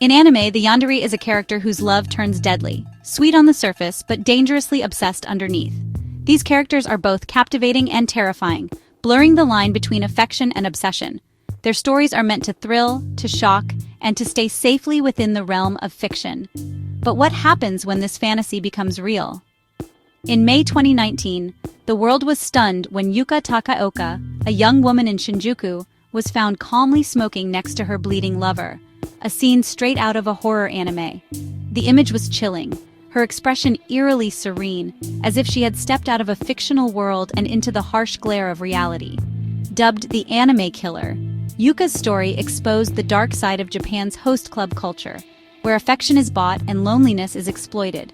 In anime, the yandere is a character whose love turns deadly, sweet on the surface but dangerously obsessed underneath. These characters are both captivating and terrifying, blurring the line between affection and obsession. Their stories are meant to thrill, to shock, and to stay safely within the realm of fiction. But what happens when this fantasy becomes real? In May 2019, the world was stunned when Yuka Takaoka, a young woman in Shinjuku, was found calmly smoking next to her bleeding lover, a scene straight out of a horror anime. The image was chilling, her expression eerily serene, as if she had stepped out of a fictional world and into the harsh glare of reality. Dubbed the anime killer, Yuka's story exposed the dark side of Japan's host club culture, where affection is bought and loneliness is exploited.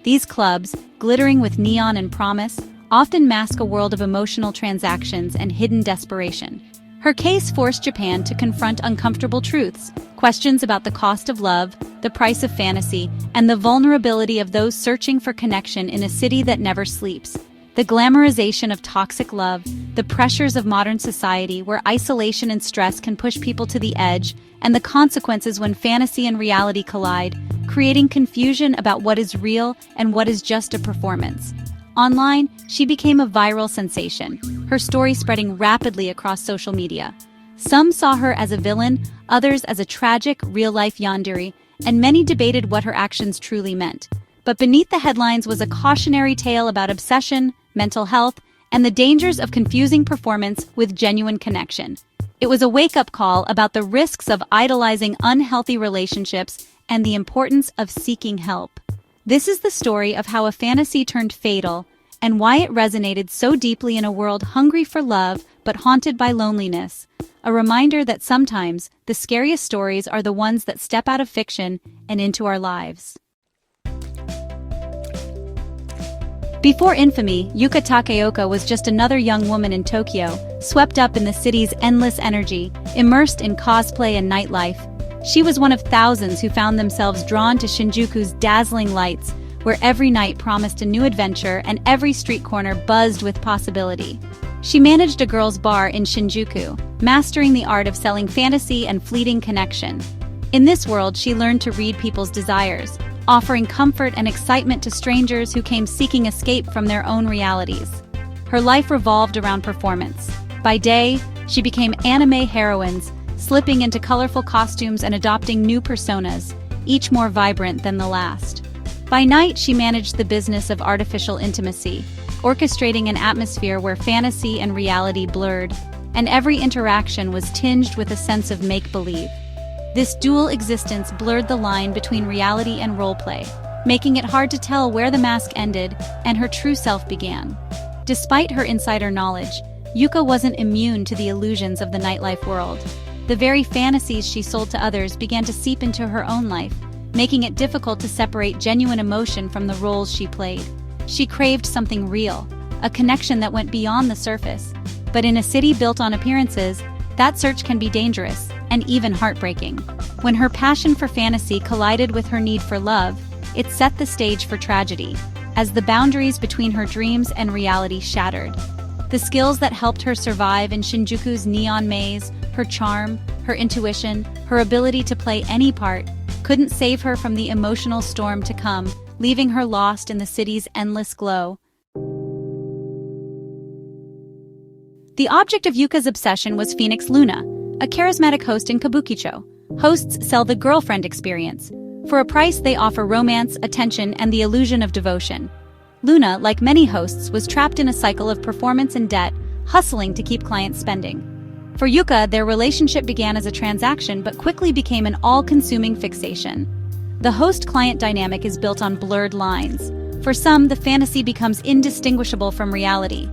These clubs, glittering with neon and promise, often mask a world of emotional transactions and hidden desperation. Her case forced Japan to confront uncomfortable truths, questions about the cost of love, the price of fantasy, and the vulnerability of those searching for connection in a city that never sleeps. The glamorization of toxic love, the pressures of modern society where isolation and stress can push people to the edge, and the consequences when fantasy and reality collide, creating confusion about what is real and what is just a performance. Online, she became a viral sensation, her story spreading rapidly across social media. Some saw her as a villain, others as a tragic, real-life yandere, and many debated what her actions truly meant. But beneath the headlines was a cautionary tale about obsession, mental health, and the dangers of confusing performance with genuine connection. It was a wake-up call about the risks of idolizing unhealthy relationships and the importance of seeking help. This is the story of how a fantasy turned fatal and why it resonated so deeply in a world hungry for love but haunted by loneliness. A reminder that sometimes the scariest stories are the ones that step out of fiction and into our lives. Before infamy, Yuka Takaoka was just another young woman in Tokyo, swept up in the city's endless energy, immersed in cosplay and nightlife. She was one of thousands who found themselves drawn to Shinjuku's dazzling lights, where every night promised a new adventure and every street corner buzzed with possibility. She managed a girls' bar in Shinjuku, mastering the art of selling fantasy and fleeting connection. In this world, she learned to read people's desires, offering comfort and excitement to strangers who came seeking escape from their own realities. Her life revolved around performance. By day, she became anime heroines, slipping into colorful costumes and adopting new personas, each more vibrant than the last. By night, she managed the business of artificial intimacy, orchestrating an atmosphere where fantasy and reality blurred, and every interaction was tinged with a sense of make-believe. This dual existence blurred the line between reality and roleplay, making it hard to tell where the mask ended and her true self began. Despite her insider knowledge, Yuka wasn't immune to the illusions of the nightlife world. The very fantasies she sold to others began to seep into her own life, making it difficult to separate genuine emotion from the roles she played. She craved something real, a connection that went beyond the surface. But in a city built on appearances, that search can be dangerous and even heartbreaking. When her passion for fantasy collided with her need for love, it set the stage for tragedy, as the boundaries between her dreams and reality shattered. The skills that helped her survive in Shinjuku's neon maze, her charm, her intuition, her ability to play any part, couldn't save her from the emotional storm to come, leaving her lost in the city's endless glow. The object of Yuka's obsession was Phoenix Luna, a charismatic host in Kabukicho. Hosts sell the girlfriend experience. For a price, they offer romance, attention, and the illusion of devotion. Luna, like many hosts, was trapped in a cycle of performance and debt, hustling to keep clients spending. For Yuka, their relationship began as a transaction but quickly became an all-consuming fixation. The host-client dynamic is built on blurred lines. For some, the fantasy becomes indistinguishable from reality.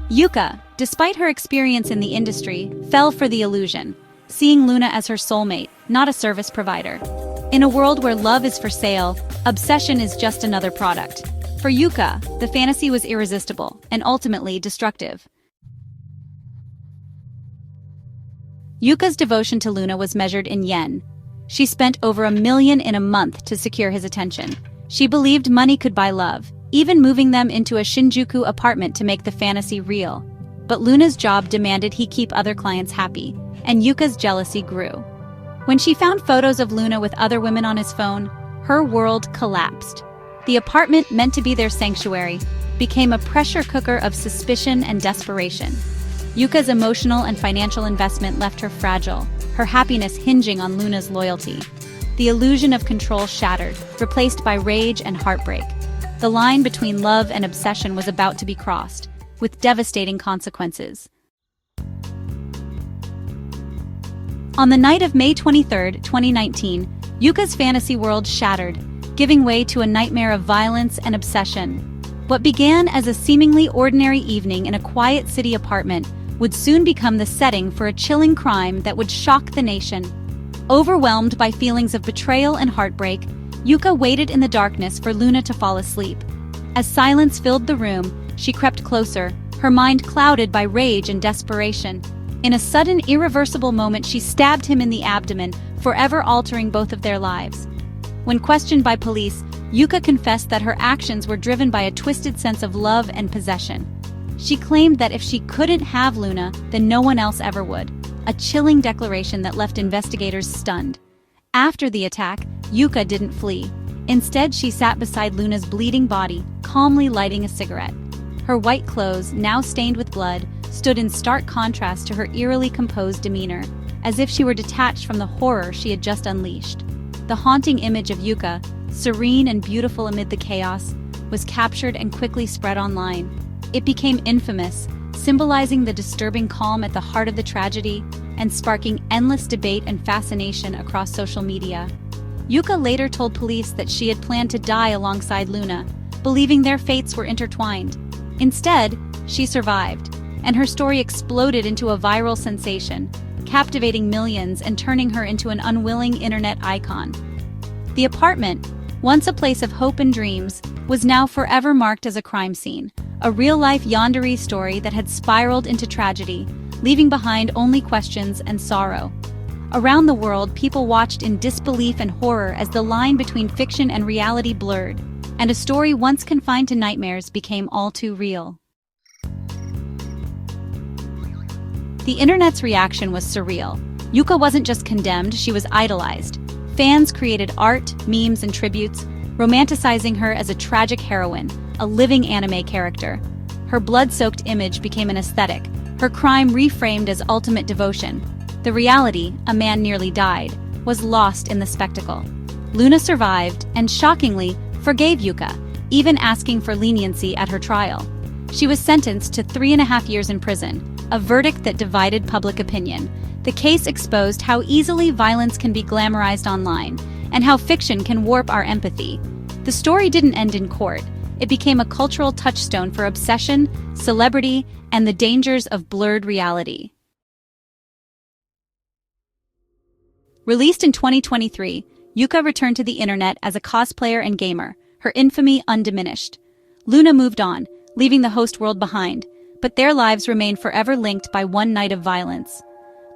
Yuka, despite her experience in the industry, fell for the illusion, seeing Luna as her soulmate, not a service provider. In a world where love is for sale, obsession is just another product. For Yuka, the fantasy was irresistible and ultimately destructive. Yuka's devotion to Luna was measured in yen. She spent over $1 million in a month to secure his attention. She believed money could buy love, even moving them into a Shinjuku apartment to make the fantasy real. But Luna's job demanded he keep other clients happy, and Yuka's jealousy grew. When she found photos of Luna with other women on his phone, her world collapsed. The apartment meant to be their sanctuary became a pressure cooker of suspicion and desperation. Yuka's emotional and financial investment left her fragile, her happiness hinging on Luna's loyalty. The illusion of control shattered, replaced by rage and heartbreak. The line between love and obsession was about to be crossed, with devastating consequences. On the night of May 23, 2019, Yuka's fantasy world shattered, giving way to a nightmare of violence and obsession. What began as a seemingly ordinary evening in a quiet city apartment would soon become the setting for a chilling crime that would shock the nation. Overwhelmed by feelings of betrayal and heartbreak, Yuka waited in the darkness for Luna to fall asleep. As silence filled the room, she crept closer, her mind clouded by rage and desperation. In a sudden, irreversible moment, she stabbed him in the abdomen, forever altering both of their lives. When questioned by police, Yuka confessed that her actions were driven by a twisted sense of love and possession. She claimed that if she couldn't have Luna, then no one else ever would, a chilling declaration that left investigators stunned. After the attack, Yuka didn't flee. Instead, she sat beside Luna's bleeding body, calmly lighting a cigarette. Her white clothes, now stained with blood, stood in stark contrast to her eerily composed demeanor, as if she were detached from the horror she had just unleashed. The haunting image of Yuka, serene and beautiful amid the chaos, was captured and quickly spread online. It became infamous, symbolizing the disturbing calm at the heart of the tragedy and sparking endless debate and fascination across social media. Yuka later told police that she had planned to die alongside Luna, believing their fates were intertwined. Instead, she survived, and her story exploded into a viral sensation, captivating millions and turning her into an unwilling internet icon. The apartment, once a place of hope and dreams, was now forever marked as a crime scene, a real-life yandere story that had spiraled into tragedy, leaving behind only questions and sorrow. Around the world, people watched in disbelief and horror as the line between fiction and reality blurred, and a story once confined to nightmares became all too real. The internet's reaction was surreal. Yuka wasn't just condemned, she was idolized. Fans created art, memes, and tributes, romanticizing her as a tragic heroine, a living anime character. Her blood-soaked image became an aesthetic, her crime reframed as ultimate devotion. The reality, a man nearly died, was lost in the spectacle. Luna survived and, shockingly, forgave Yuka, even asking for leniency at her trial. She was sentenced to 3.5 years in prison, a verdict that divided public opinion. The case exposed how easily violence can be glamorized online, and how fiction can warp our empathy. The story didn't end in court. It became a cultural touchstone for obsession, celebrity, and the dangers of blurred reality. Released in 2023, Yuka returned to the internet as a cosplayer and gamer, her infamy undiminished. Luna moved on, leaving the host world behind, but their lives remain forever linked by one night of violence.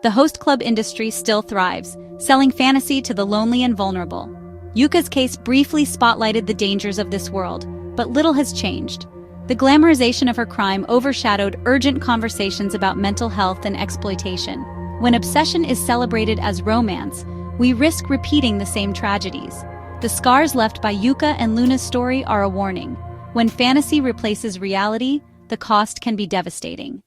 The host club industry still thrives, selling fantasy to the lonely and vulnerable. Yuka's case briefly spotlighted the dangers of this world, but little has changed. The glamorization of her crime overshadowed urgent conversations about mental health and exploitation. When obsession is celebrated as romance, we risk repeating the same tragedies. The scars left by Yuka and Luna's story are a warning. When fantasy replaces reality, the cost can be devastating.